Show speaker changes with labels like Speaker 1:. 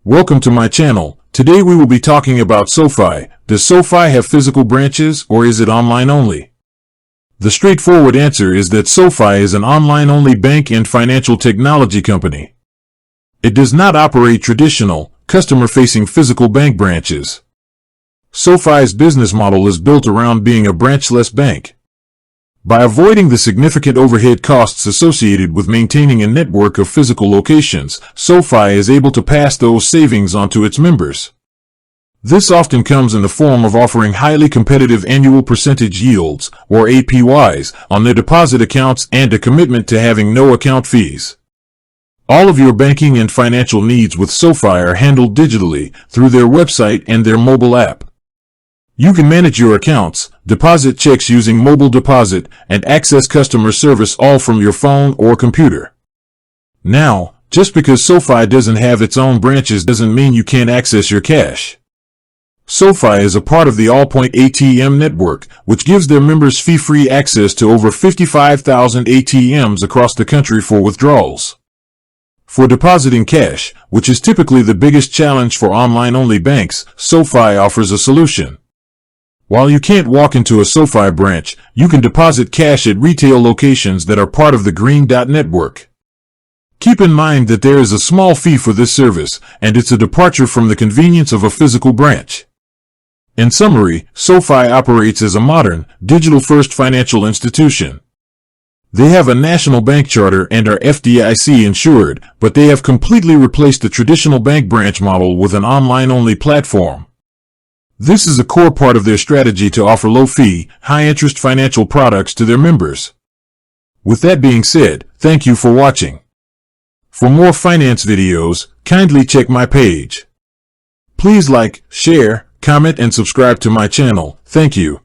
Speaker 1: Welcome to my channel. Today we will be talking about SoFi. Does SoFi have physical branches or is it online only? The straightforward answer is that SoFi is an online-only bank and financial technology company. It does not operate traditional, customer-facing physical bank branches. SoFi's business model is built around being a branchless bank. By avoiding the significant overhead costs associated with maintaining a network of physical locations, SoFi is able to pass those savings on to its members. This often comes in the form of offering highly competitive annual percentage yields, or APYs, on their deposit accounts and a commitment to having no account fees. All of your banking and financial needs with SoFi are handled digitally through their website and their mobile app. You can manage your accounts, deposit checks using mobile deposit, and access customer service all from your phone or computer. Now, just because SoFi doesn't have its own branches doesn't mean you can't access your cash. SoFi is a part of the Allpoint ATM network, which gives their members fee-free access to over 55,000 ATMs across the country for withdrawals. For depositing cash, which is typically the biggest challenge for online-only banks, SoFi offers a solution. While you can't walk into a SoFi branch, you can deposit cash at retail locations that are part of the Green Dot network. Keep in mind that there is a small fee for this service, and it's a departure from the convenience of a physical branch. In summary, SoFi operates as a modern, digital-first financial institution. They have a national bank charter and are FDIC insured, but they have completely replaced the traditional bank branch model with an online-only platform. This is a core part of their strategy to offer low-fee, high-interest financial products to their members. With that being said, thank you for watching. For more finance videos, kindly check my page. Please like, share, comment, and subscribe to my channel. Thank you.